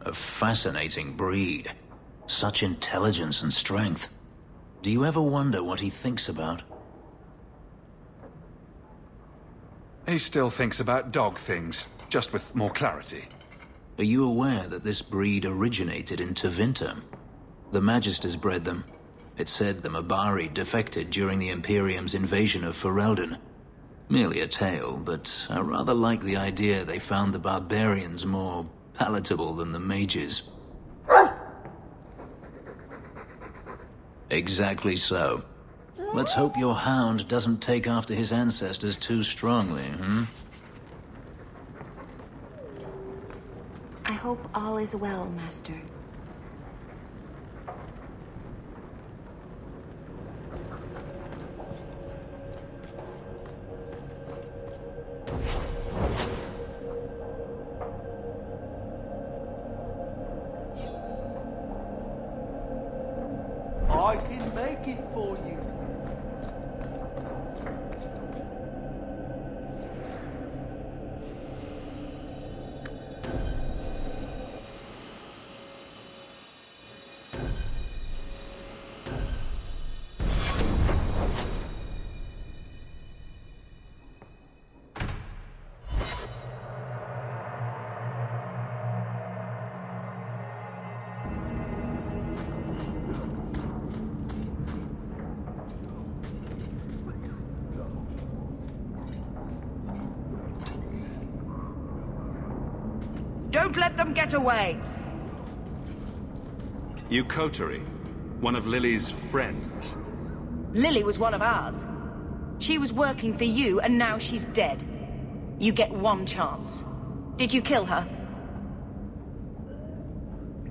A fascinating breed. Such intelligence and strength. Do you ever wonder what he thinks about? He still thinks about dog things, just with more clarity. Are you aware that this breed originated in Tevinter? The Magisters bred them. It said the Mabari defected during the Imperium's invasion of Ferelden. Merely a tale, but I rather like the idea they found the barbarians more palatable than the mages. Exactly so. Let's hope your hound doesn't take after his ancestors too strongly, I hope all is well, Master. I can make it for you. Don't let them get away! You Coterie, one of Lily's friends. Lily was one of ours. She was working for you, and now she's dead. You get one chance. Did you kill her?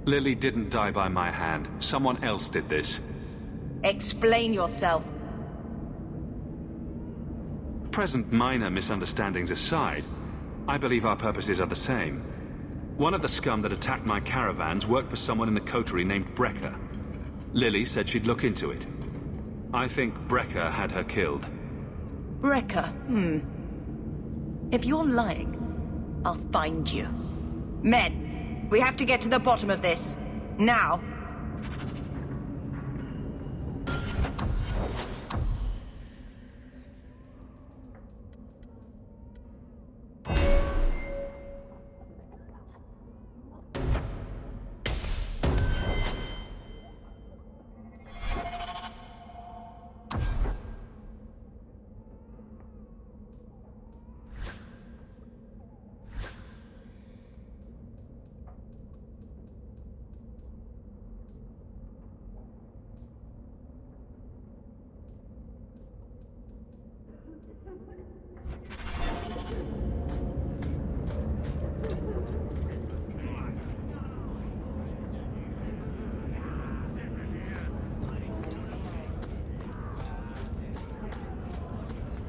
Lily didn't die by my hand. Someone else did this. Explain yourself. Present minor misunderstandings aside, I believe our purposes are the same. One of the scum that attacked my caravans worked for someone in the coterie named Brecker. Lily said she'd look into it. I think Brecker had her killed. Brecker, If you're lying, I'll find you. Men, we have to get to the bottom of this. Now.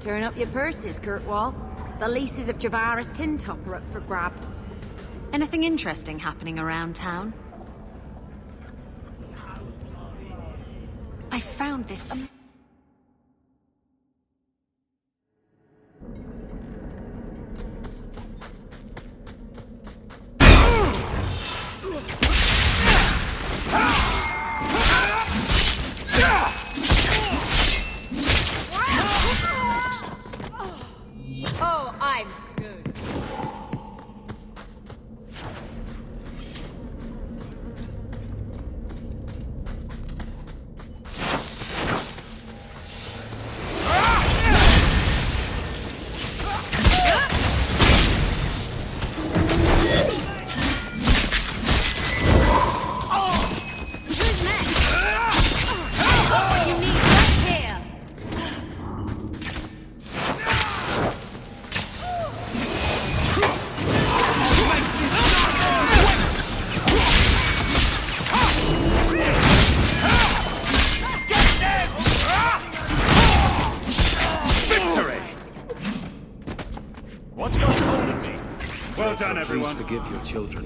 Turn up your purses, Kurtwall. The leases of Javaris Tintop are up for grabs. Anything interesting happening around town? I found this. Oh, I'm good. Well done, everyone. Please forgive your children.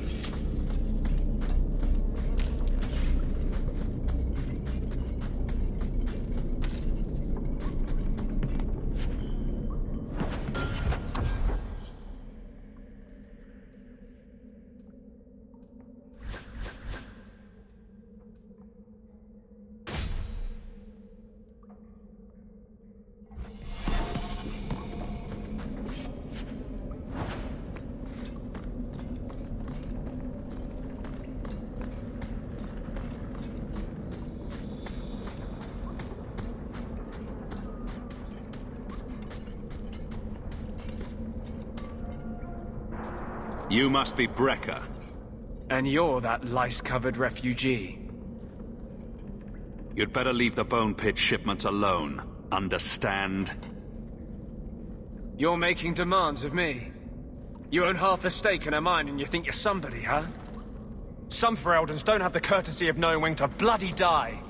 You must be Brecker. And you're that lice-covered refugee. You'd better leave the Bone Pit shipments alone. Understand? You're making demands of me. You own half a stake in a mine and you think you're somebody, huh? Some Fereldans don't have the courtesy of knowing when to bloody die.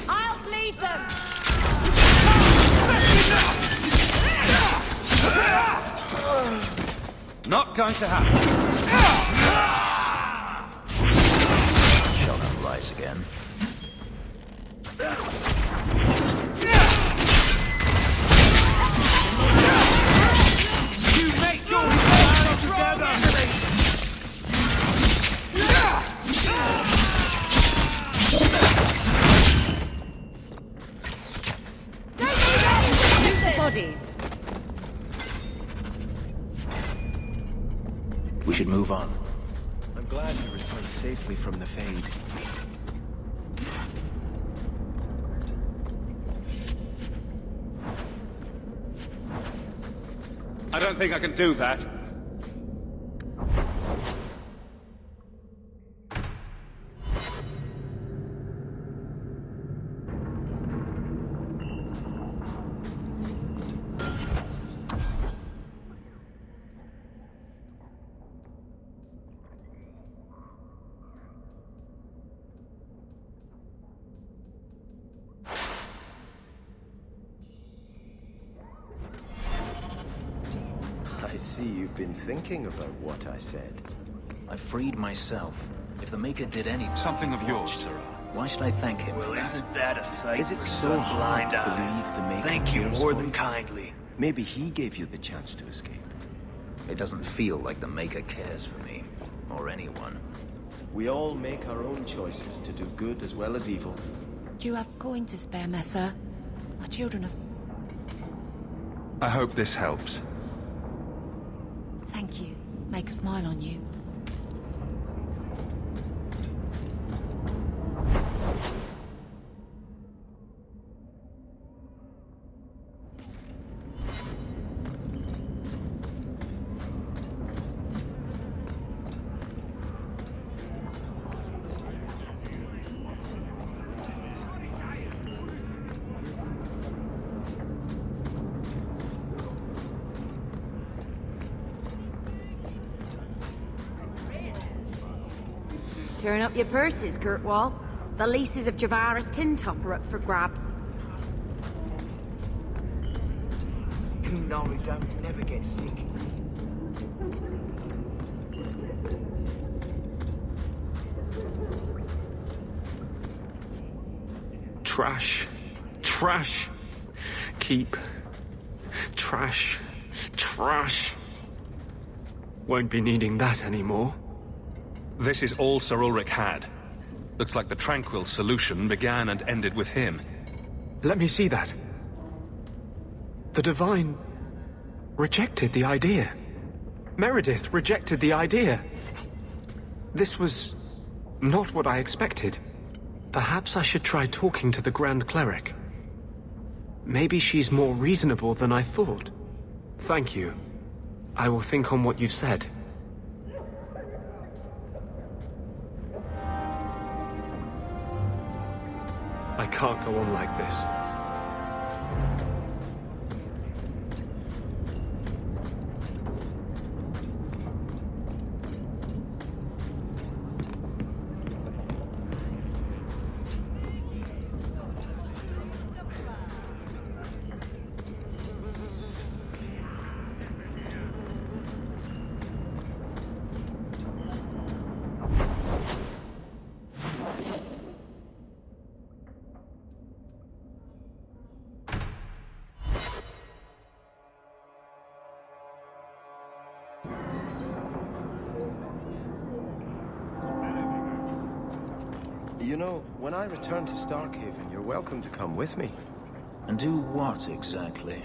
I'll bleed them! Not going to happen. Shall not rise again. You make your plan together! Bodies. We should move on. I'm glad you returned safely from the Fade. I don't think I can do that. I see you've been thinking about what I said. I freed myself. If the Maker did anything... Something of yours, Sirrah. Why should I thank him for that? Isn't that a sight Is it for so some hard blind to eyes? believe the Maker Thank you cares more for than you? kindly. Maybe he gave you the chance to escape. It doesn't feel like the Maker cares for me. Or anyone. We all make our own choices to do good as well as evil. Do you have coin to spare, Messer? My children are... I hope this helps. Thank you. Make a smile on you. Turn up your purses, Kurtwall. The leases of Javaris Tintop are up for grabs. Kunari don't never get sick. Trash. Trash. Keep. Trash. Trash. Won't be needing that anymore. This is all Sir Ulrich had. Looks like the Tranquil solution began and ended with him. Let me see that. The Divine rejected the idea. Meredith rejected the idea. This was not what I expected. Perhaps I should try talking to the Grand Cleric. Maybe she's more reasonable than I thought. Thank you. I will think on what you've said. I can't go on like this. You know, when I return to Starkhaven, you're welcome to come with me. And do what, exactly?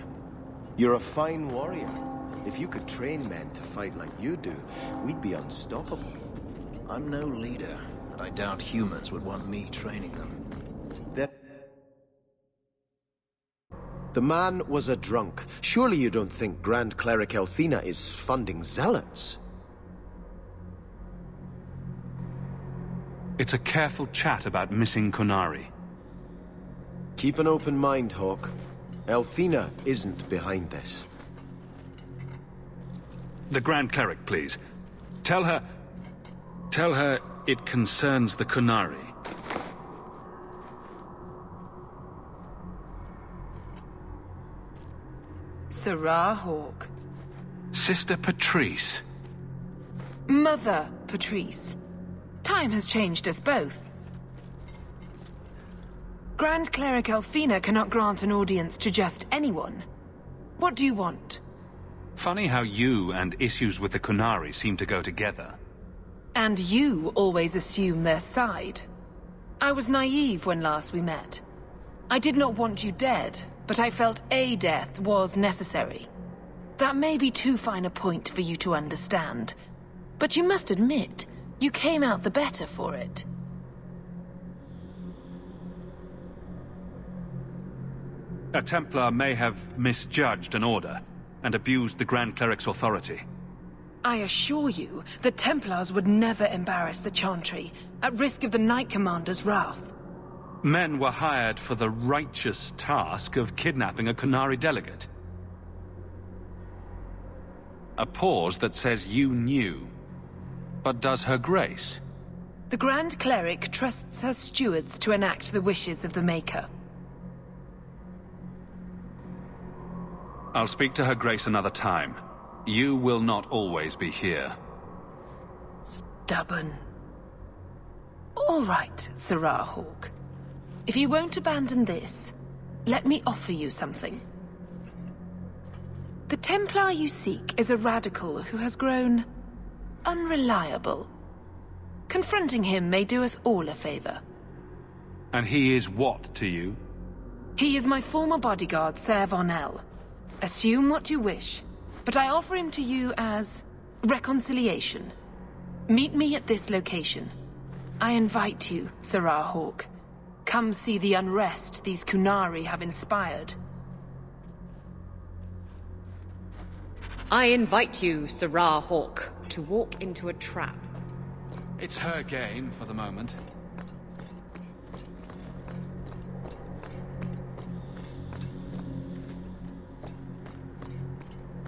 You're a fine warrior. If you could train men to fight like you do, we'd be unstoppable. I'm no leader, and I doubt humans would want me training them. The man was a drunk. Surely you don't think Grand Cleric Elthina is funding zealots? It's a careful chat about missing Kunari. Keep an open mind, Hawk. Elthina isn't behind this. The Grand Cleric, please. Tell her it concerns the Kunari. Sarah Hawk. Sister Patrice. Mother Patrice. Time has changed us both. Grand Cleric Elthina cannot grant an audience to just anyone. What do you want? Funny how you and issues with the Kunari seem to go together. And you always assume their side. I was naive when last we met. I did not want you dead, but I felt a death was necessary. That may be too fine a point for you to understand, but you must admit, you came out the better for it. A Templar may have misjudged an order and abused the Grand Cleric's authority. I assure you, the Templars would never embarrass the Chantry, at risk of the Knight Commander's wrath. Men were hired for the righteous task of kidnapping a Kunari delegate. A pause that says you knew. But does her grace? The Grand Cleric trusts her stewards to enact the wishes of the Maker. I'll speak to her grace another time. You will not always be here. Stubborn. All right, Sarah Hawk. If you won't abandon this, let me offer you something. The Templar you seek is a radical who has grown unreliable. Confronting him may do us all a favor. And he is what to you? He is my former bodyguard, Ser Von L. Assume what you wish, but I offer him to you as reconciliation. Meet me at this location. I invite you, Sarah Hawk. Come see the unrest these Kunari have inspired. I invite you, Sarah Hawk, to walk into a trap. It's her game for the moment.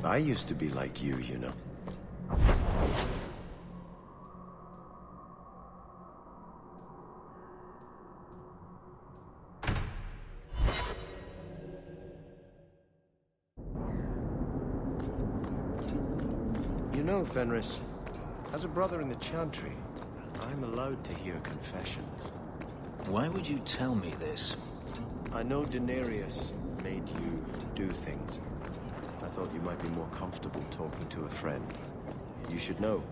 I used to be like you, you know. You know, Fenris, as a brother in the Chantry, I'm allowed to hear confessions. Why would you tell me this? I know Daenerys made you do things. I thought you might be more comfortable talking to a friend. You should know.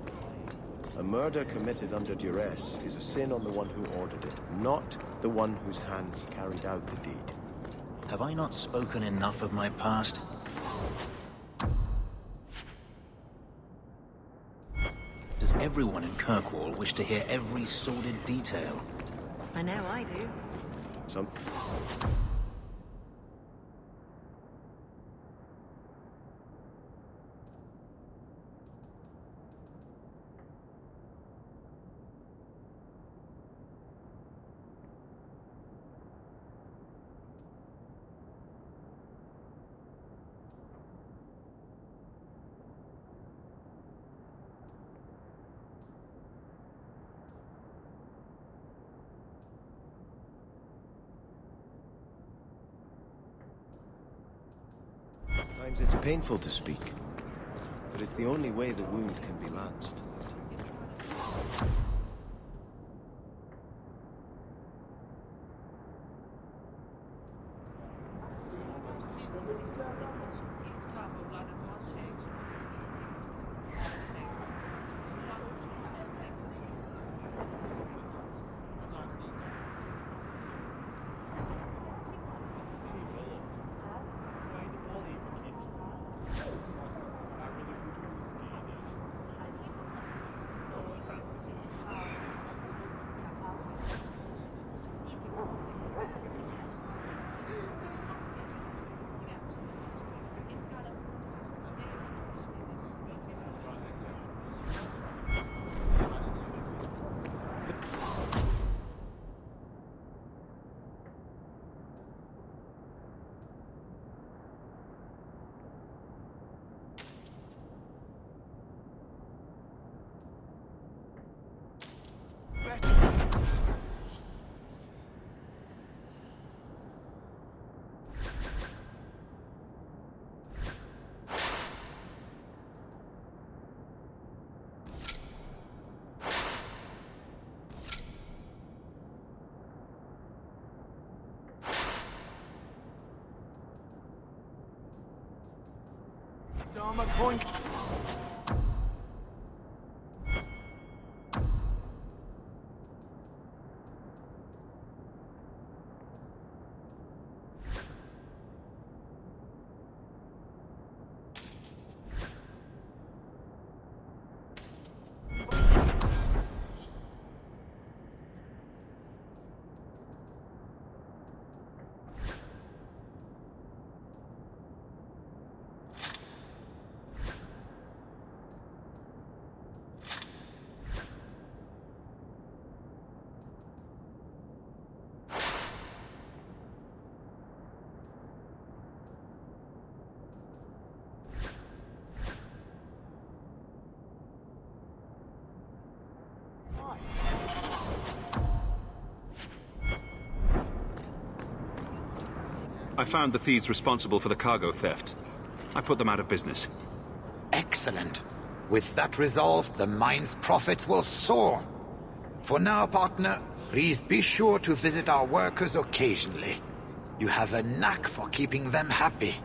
A murder committed under duress is a sin on the one who ordered it, not the one whose hands carried out the deed. Have I not spoken enough of my past? Does everyone in Kirkwall wish to hear every sordid detail? I know I do. Some... Sometimes it's painful to speak, but it's the only way the wound can be lanced. Dharma coin. I found the thieves responsible for the cargo theft. I put them out of business. Excellent. With that resolved, the mine's profits will soar. For now, partner, please be sure to visit our workers occasionally. You have a knack for keeping them happy.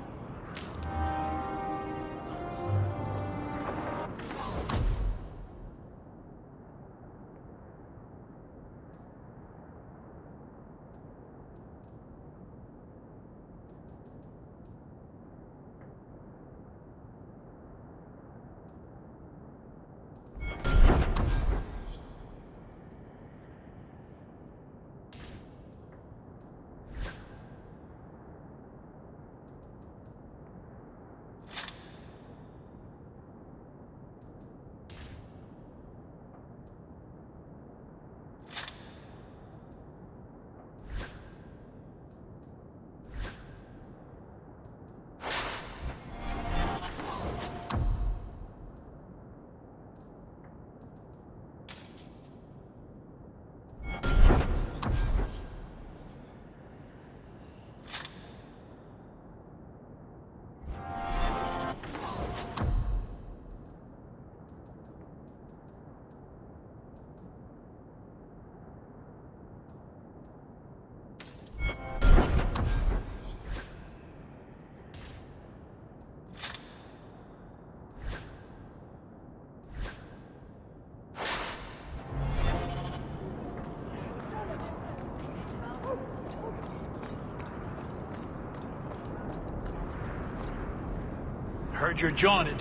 Heard you're jaunted.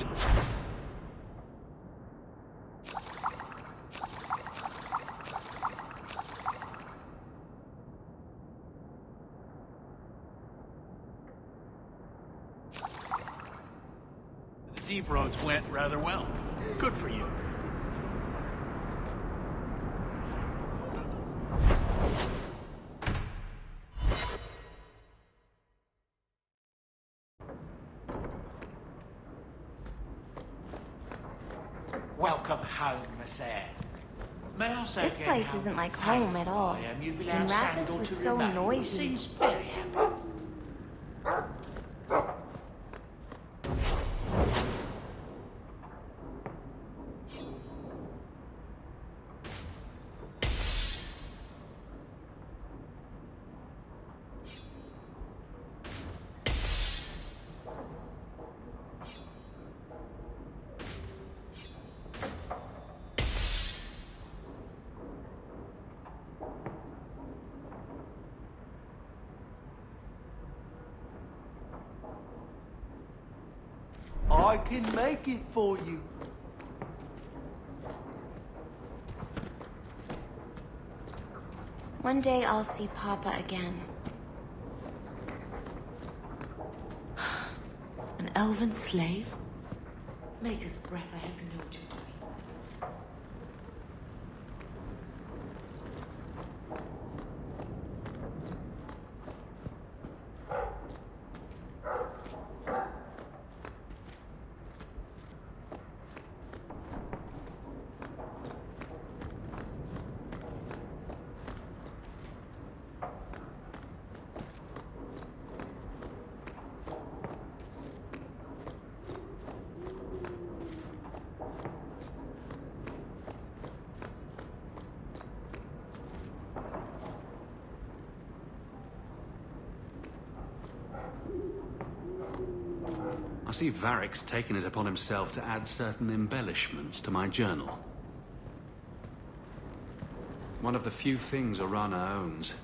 The deep roads went rather well. Good for you. Welcome home, Miss Anne. May I say This again place how isn't like home at all. thankful I am you've allowed And Rathus Sandal was to so remain. He noisy. seems very happy. I can make it for you. One day I'll see Papa again. An elven slave? Maker's breath, I hope you know what you're doing. I see Varric's taken it upon himself to add certain embellishments to my journal. One of the few things Orana owns.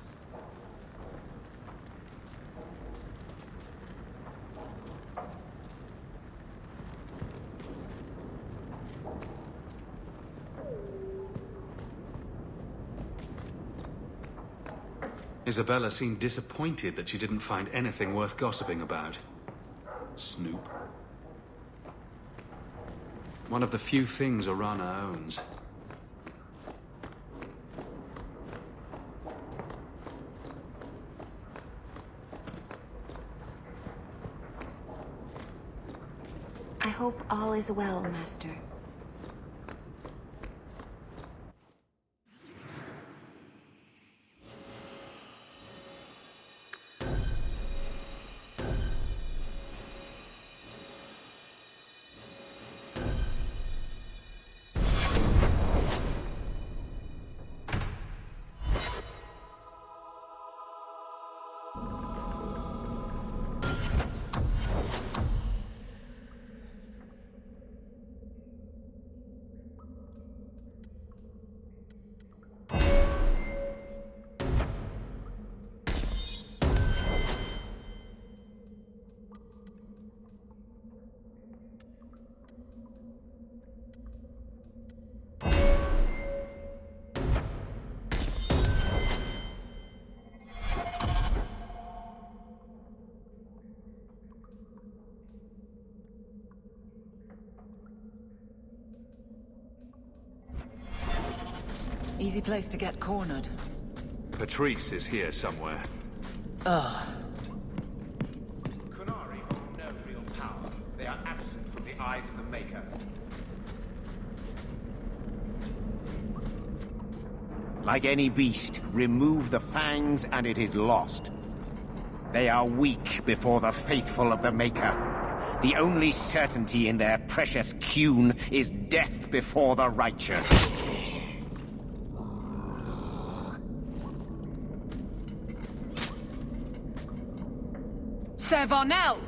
Isabella seemed disappointed that she didn't find anything worth gossiping about. Snoop. One of the few things Orana owns. I hope all is well, Master. Easy place to get cornered. Patrice is here somewhere. Ugh. Qunari hold no real power. They are absent from the eyes of the Maker. Like any beast, remove the fangs and it is lost. They are weak before the faithful of the Maker. The only certainty in their precious Qun is death before the righteous. Sir Varnell!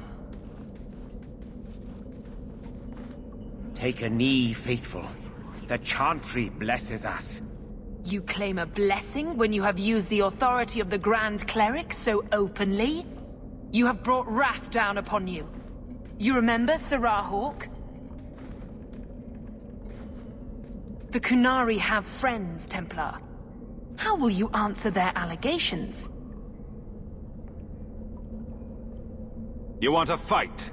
Take a knee, faithful. The Chantry blesses us. You claim a blessing when you have used the authority of the Grand Cleric so openly? You have brought wrath down upon you. You remember Sarah Hawk? The Qunari have friends, Templar. How will you answer their allegations? You want a fight?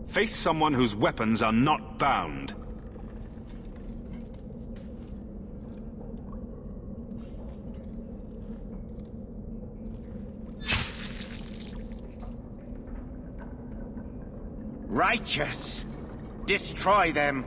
Face someone whose weapons are not bound. Righteous! Destroy them!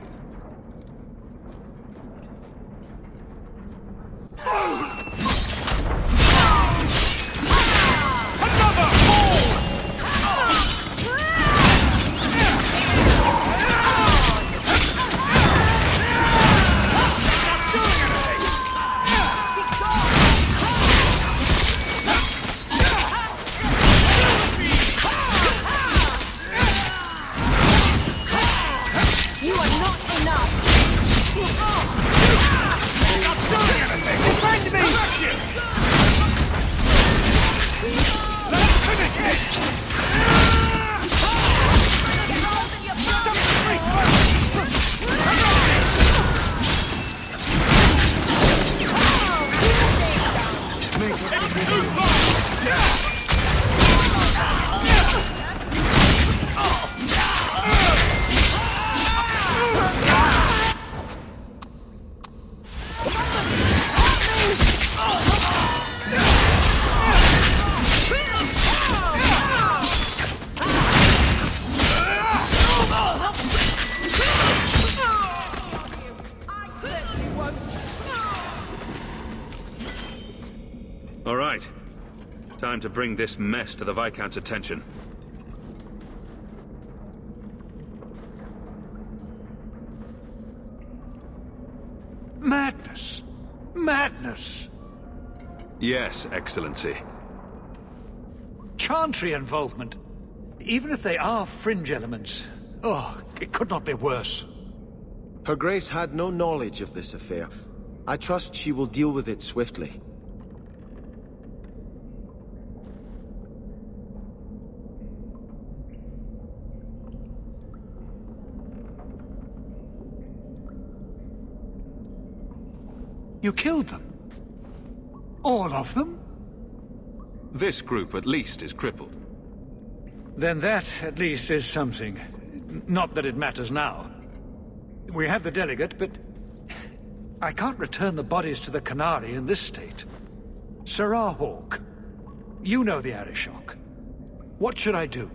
All right. Time to bring this mess to the Viscount's attention. Madness! Madness! Yes, Excellency. Chantry involvement. Even if they are fringe elements, Oh, it could not be worse. Her Grace had no knowledge of this affair. I trust she will deal with it swiftly. You killed them? All of them? This group, at least, is crippled. Then that, at least, is something. Not that it matters now. We have the delegate, but I can't return the bodies to the Canary in this state. Sirrah Hawk, you know the Arishok. What should I do?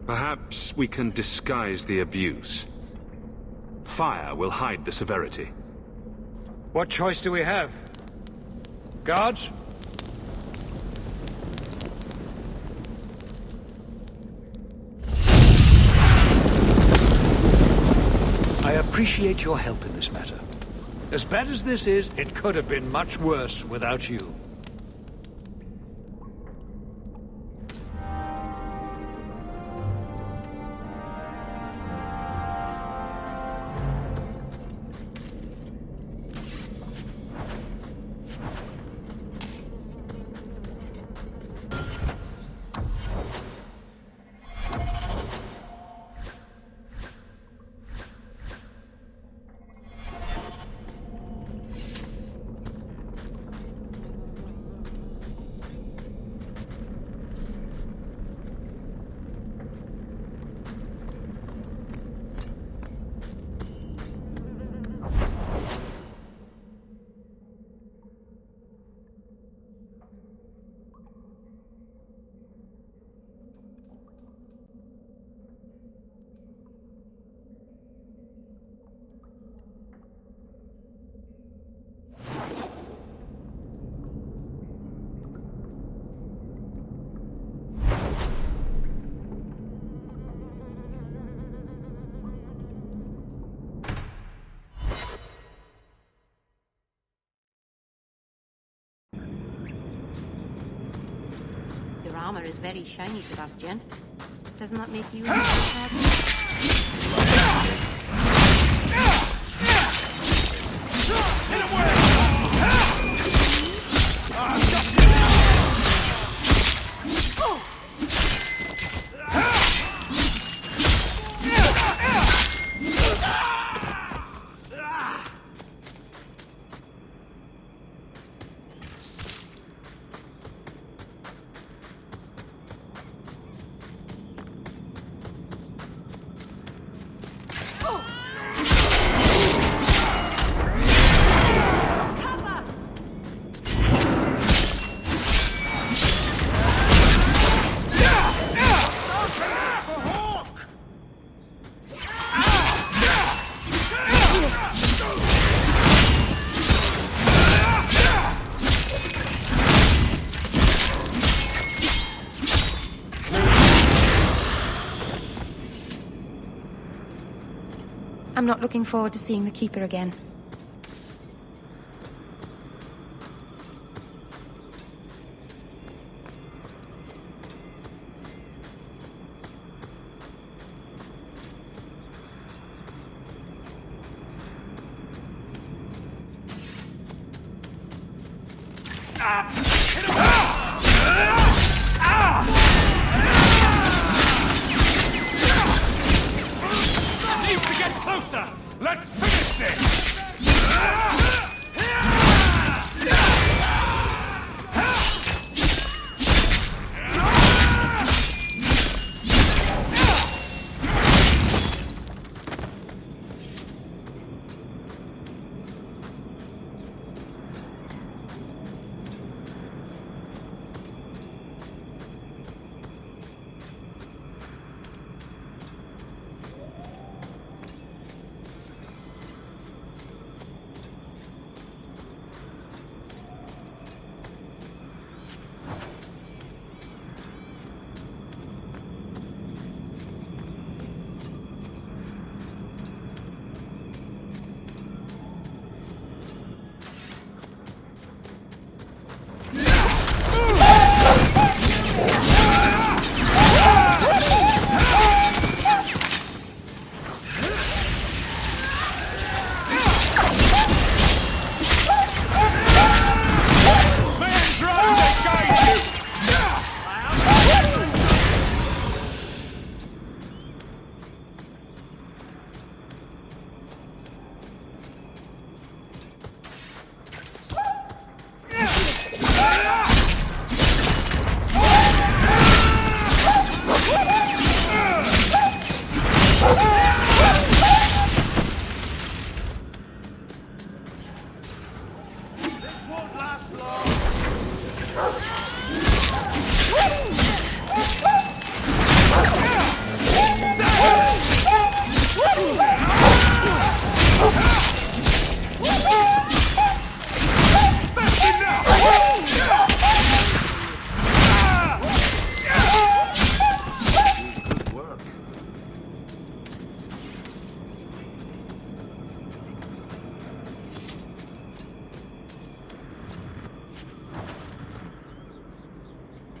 Perhaps we can disguise the abuse. Fire will hide the severity. What choice do we have? Guards? I appreciate your help in this matter. As bad as this is, it could have been much worse without you. Your armor is very shiny, Sebastian. Doesn't that make you... I'm not looking forward to seeing the Keeper again. Let's finish this!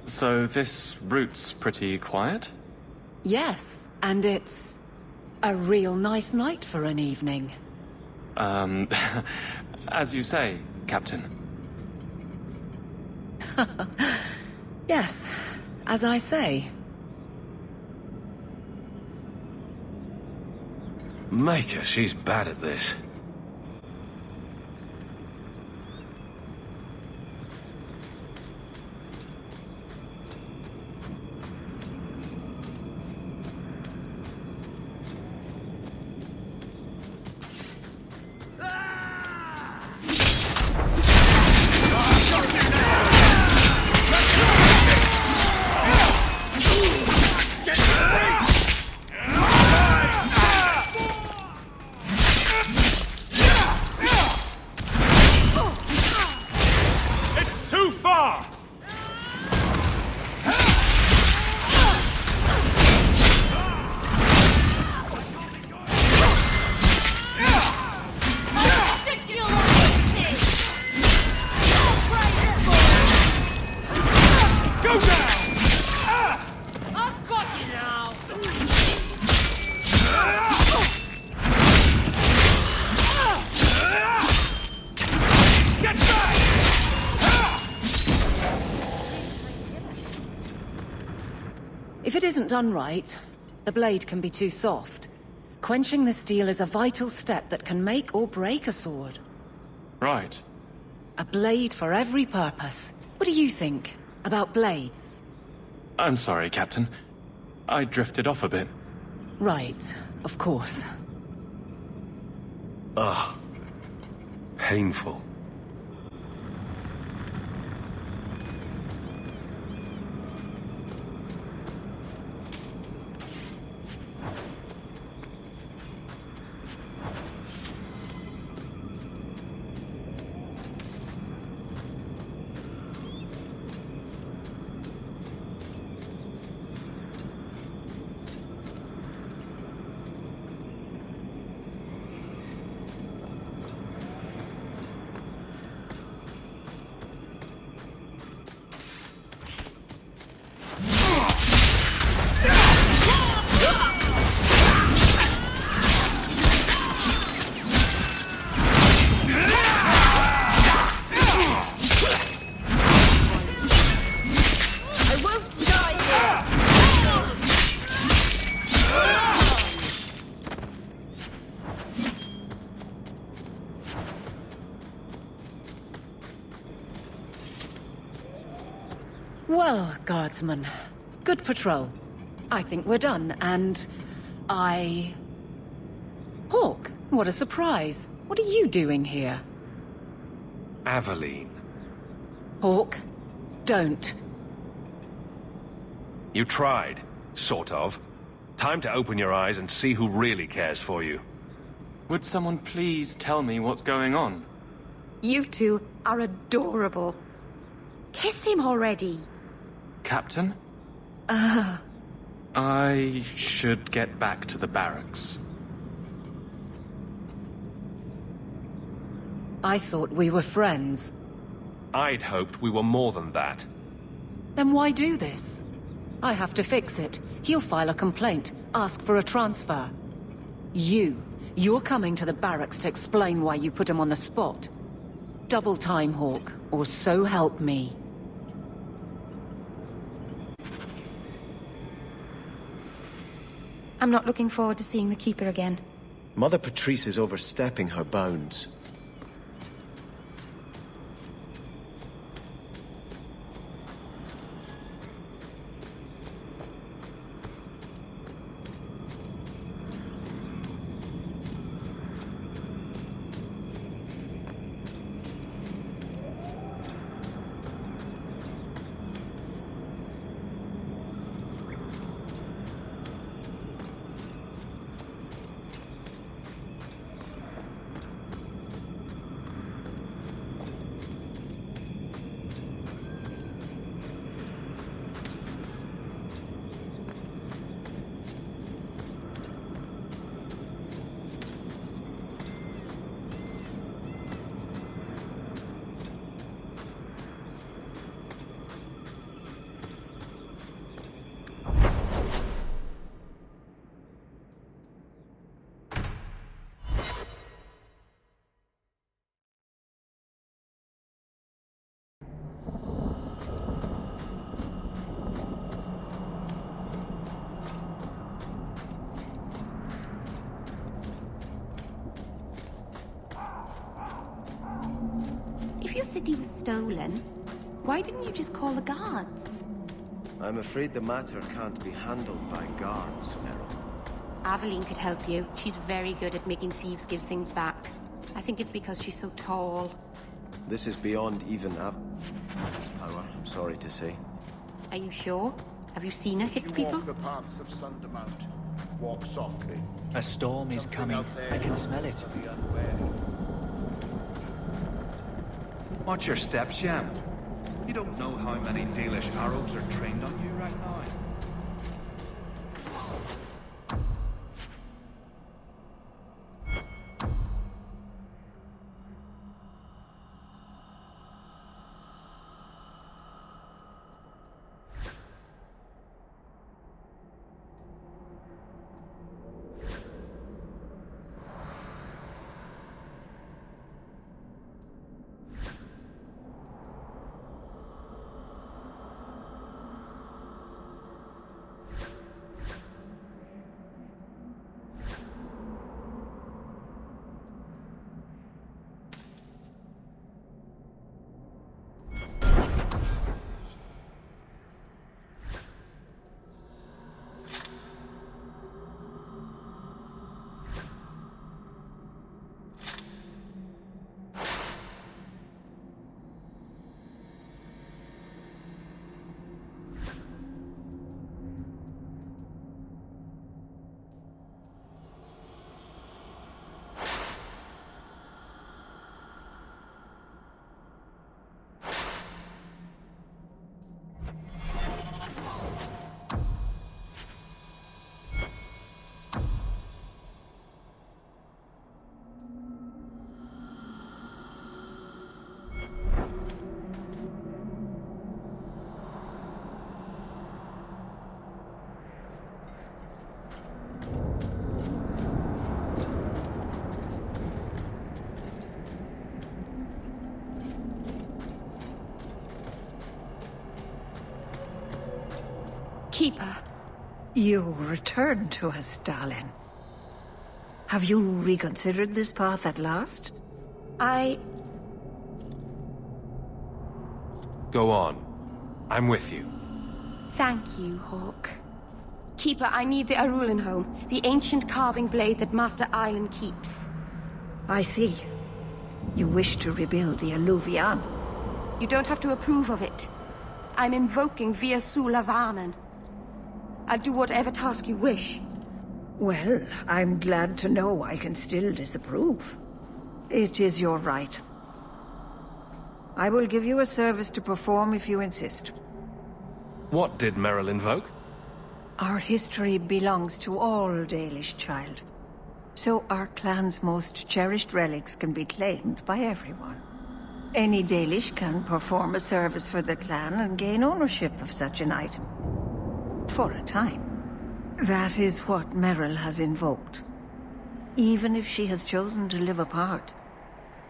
So this route's pretty quiet? Yes, and it's a real nice night for an evening. As you say, Captain. Yes, as I say. Maker, she's bad at this. If it isn't done right, the blade can be too soft. Quenching the steel is a vital step that can make or break a sword. Right. A blade for every purpose. What do you think about blades? I'm sorry, Captain. I drifted off a bit. Right, of course. Ugh. Painful. Well, guardsman, good patrol. I think we're done, and Hawk, what a surprise. What are you doing here? Aveline. Hawk, don't. You tried, sort of. Time to open your eyes and see who really cares for you. Would someone please tell me what's going on? You two are adorable. Kiss him already. Captain? I should get back to the barracks. I thought we were friends. I'd hoped we were more than that. Then why do this? I have to fix it. He'll file a complaint, ask for a transfer. You're coming to the barracks to explain why you put him on the spot. Double time, Hawk, or so help me. I'm not looking forward to seeing the Keeper again. Mother Patrice is overstepping her bounds. If your city was stolen, why didn't you just call the guards? I'm afraid the matter can't be handled by guards, Meryl. Aveline could help you. She's very good at making thieves give things back. I think it's because she's so tall. This is beyond even Aveline's power, I'm sorry to say. Are you sure? Have you seen her hit people? Walk the paths of Sundermount. Walk softly. A storm is coming. I can smell it. Watch your steps, Yam. You don't know how many Dalish arrows are trained on you right now. Keeper. You returned to us, darling. Have you reconsidered this path at last? Go on. I'm with you. Thank you, Hawk. Keeper, I need the Arulenholm, the ancient carving blade that Master Island keeps. I see. You wish to rebuild the Alluvian. You don't have to approve of it. I'm invoking Via Sulavanen. I'll do whatever task you wish. Well, I'm glad to know I can still disapprove. It is your right. I will give you a service to perform if you insist. What did Meryl invoke? Our history belongs to all Dalish, child. So our clan's most cherished relics can be claimed by everyone. Any Dalish can perform a service for the clan and gain ownership of such an item. For a time. That is what Meryl has invoked. Even if she has chosen to live apart,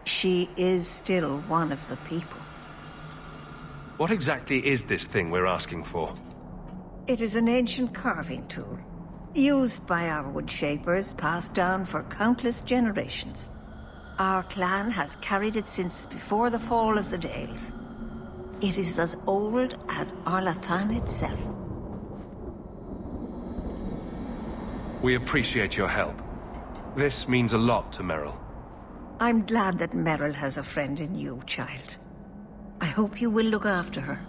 she is still one of the people. What exactly is this thing we're asking for? It is an ancient carving tool, used by our wood shapers, passed down for countless generations. Our clan has carried it since before the fall of the Dales. It is as old as Arlathan itself. We appreciate your help. This means a lot to Meryl. I'm glad that Meryl has a friend in you, child. I hope you will look after her.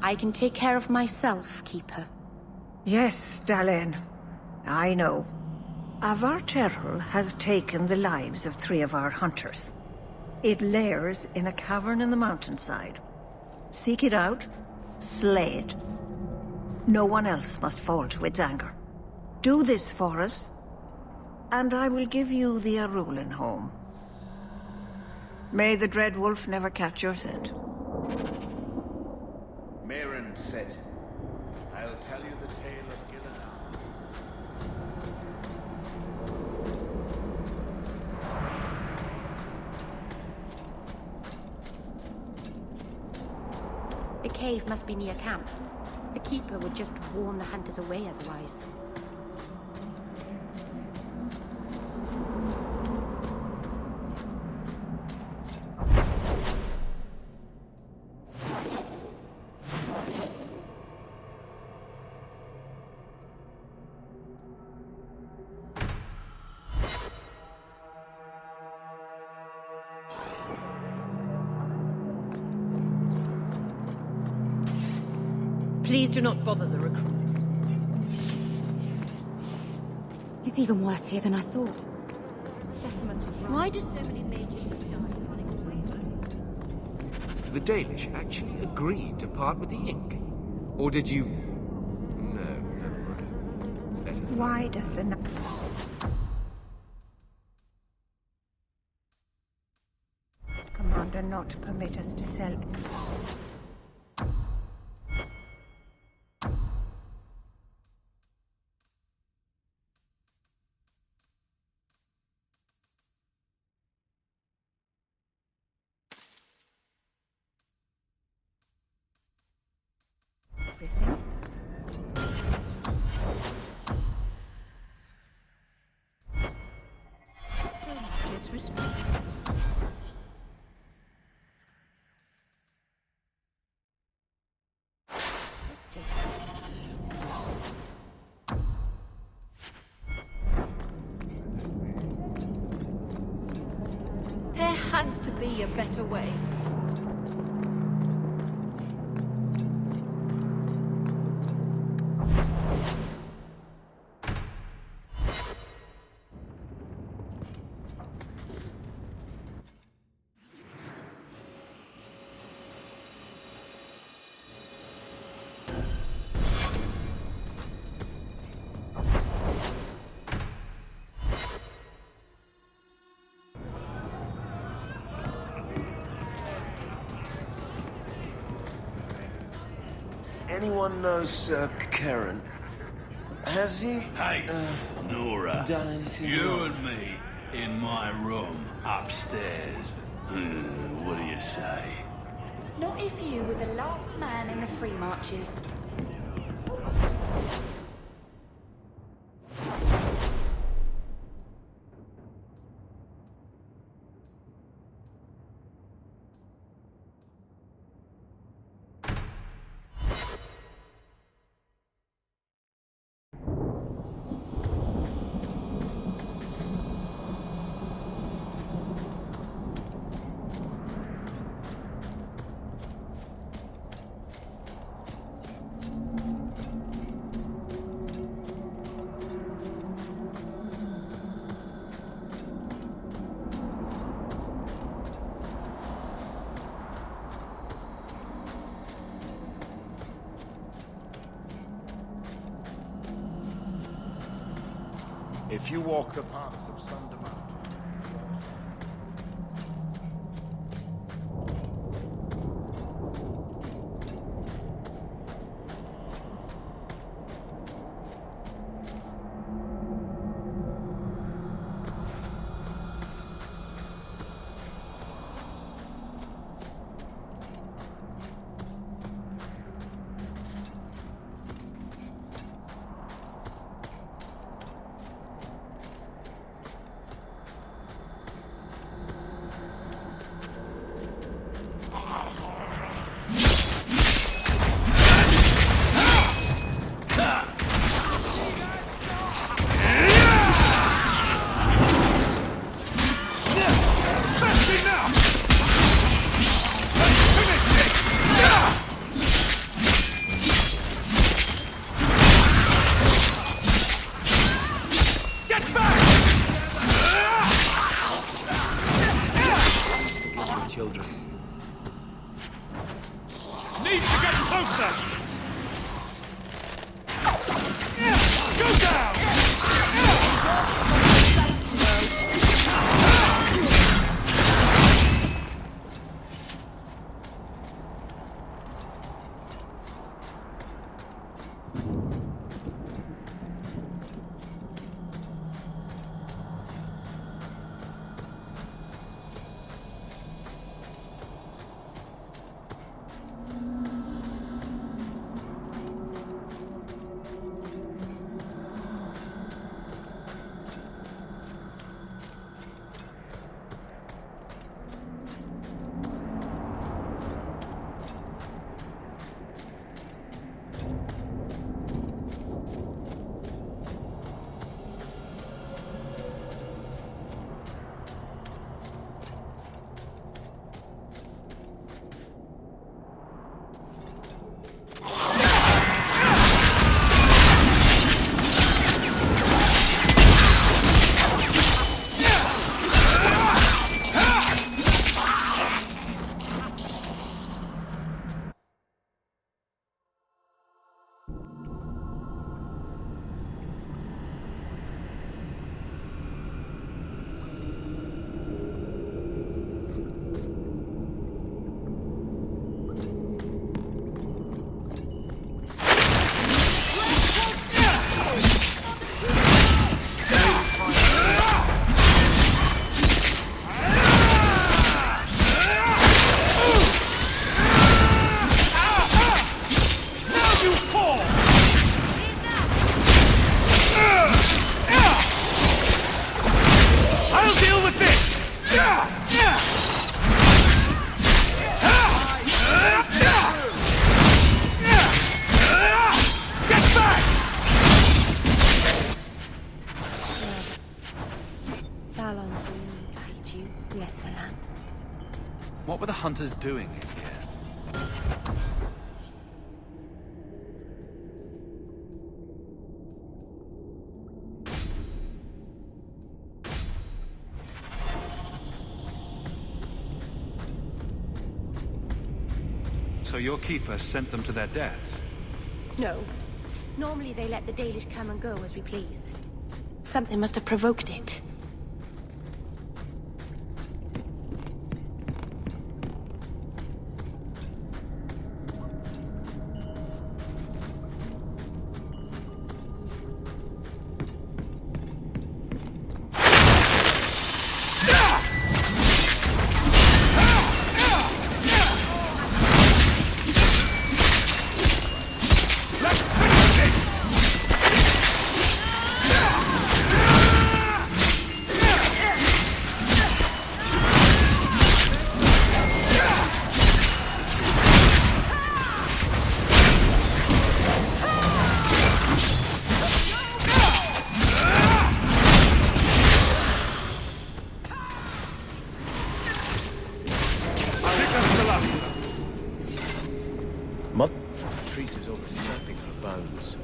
I can take care of myself, Keeper. Yes, Dalen. I know. Avar Terrell has taken the lives of 3 of our hunters. It lairs in a cavern in the mountainside. Seek it out, slay it. No one else must fall to its anger. Do this for us, and I will give you the Arulenholm. May the Dread Wolf never catch your scent. Maren said, I'll tell you the tale of Gillinan. The cave must be near camp. The Keeper would just warn the hunters away otherwise. Please do not bother the recruits. It's even worse here than I thought. Decimus was right. Why do so many mages die running away? The Dalish actually agreed to part with the ink? Or did you... No, never mind. Better. Why does the... Commander not permit us to sell... everything? So much is respect. There has to be a better way. Anyone know Sir Karen? Has he... Hey, Nora. done anything You wrong? and me in my room upstairs. What do you say? Not if you were the last man in the Free Marches. If you walk the paths of Sunder Mountain, children. Need to get closer! Go down! What were the hunters doing in here? So your keeper sent them to their deaths? No. Normally they let the Dalish come and go as we please. Something must have provoked it. Patrice is overstepping her bounds.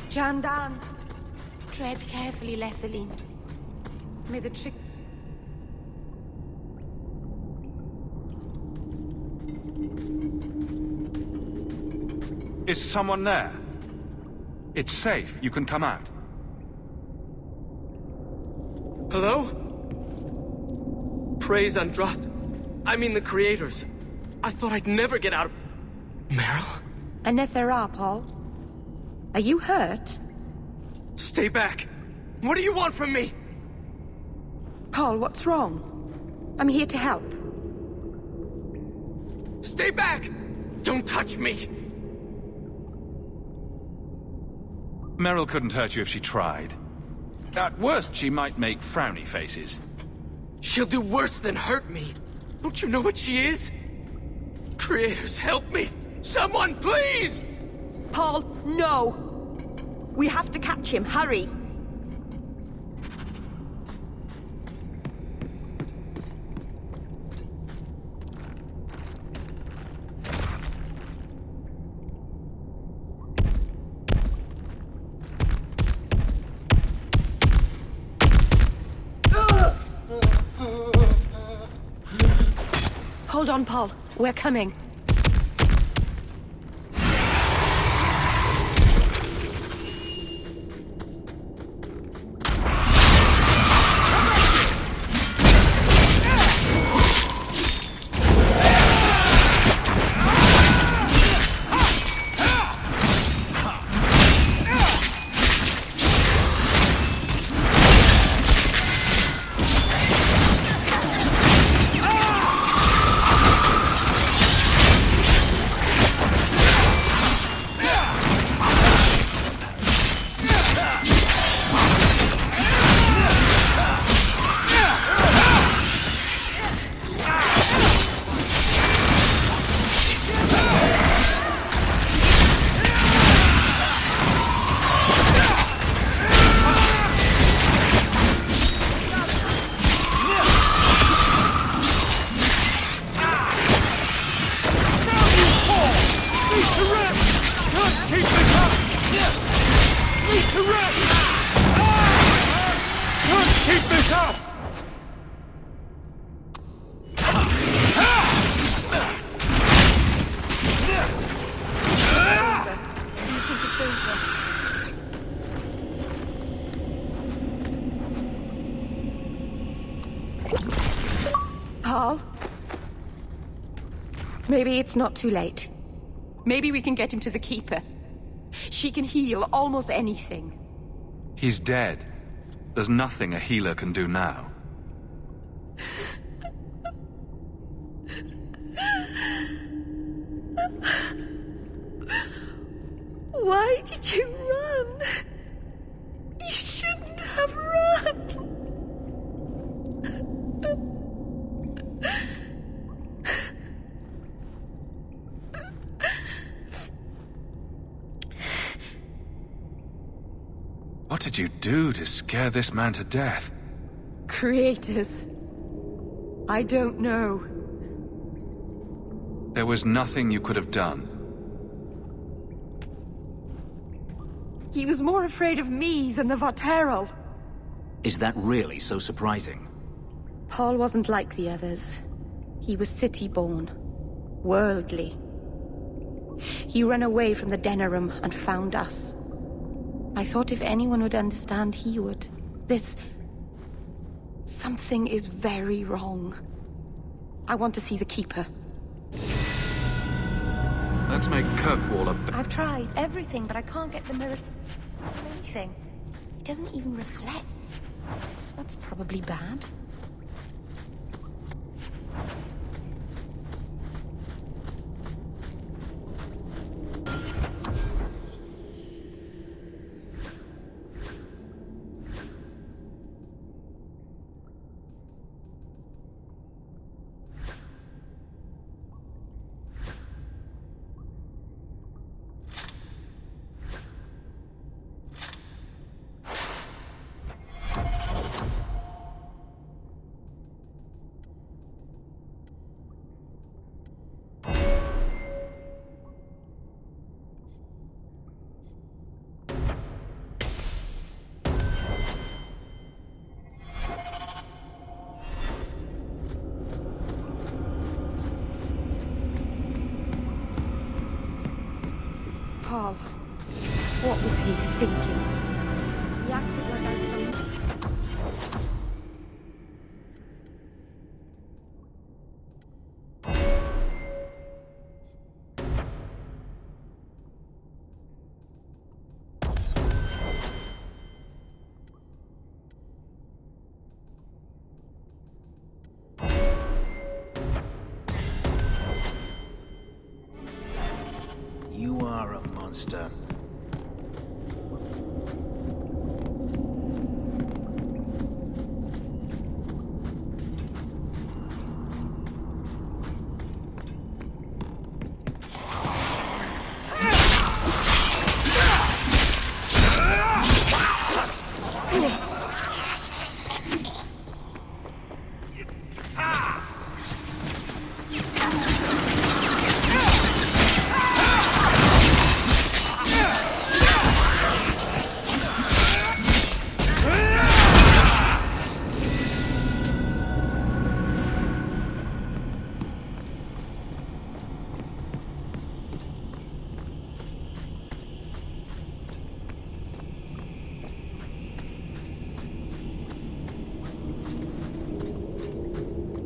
Jandan. Tread carefully, Lethaline. May the trick... Is someone there? It's safe. You can come out. Hello? Praise Androst. I mean the creators. I thought I'd never get out of... Meryl? Anethera, Paul. Are you hurt? Stay back! What do you want from me? Paul, what's wrong? I'm here to help. Stay back! Don't touch me! Meryl couldn't hurt you if she tried. At worst, she might make frowny faces. She'll do worse than hurt me. Don't you know what she is? Creators, help me! Someone, please! Paul, no! We have to catch him. Hurry! Hold on, Paul. We're coming. Paul? Maybe it's not too late. Maybe we can get him to the Keeper. She can heal almost anything. He's dead. There's nothing a healer can do now. Why did you run? You shouldn't have run. What did you do to scare this man to death? Creators. I don't know. There was nothing you could have done. He was more afraid of me than the Varterol. Is that really so surprising? Paul wasn't like the others. He was city-born. Worldly. He ran away from the Denerim and found us. I thought if anyone would understand, he would. Something is very wrong. I want to see the Keeper. Let's make Kirkwall a... I've tried everything, but I can't get the mirror... anything. It doesn't even reflect. That's probably bad. Paul, what was he thinking? He acted like I was on... You are a monster.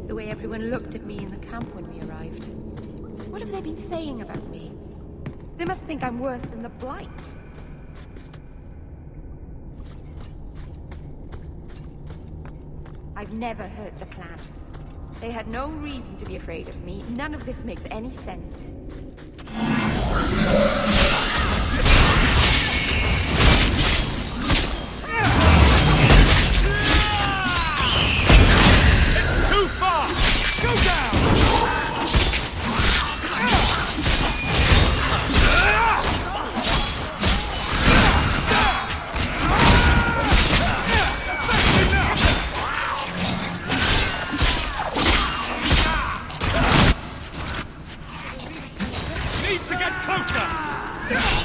The way everyone looked at me in the camp when we arrived. What have they been saying about me? They must think I'm worse than the Blight. I've never hurt the clan. They had no reason to be afraid of me. None of this makes any sense. Too far! Go down! Need to get closer!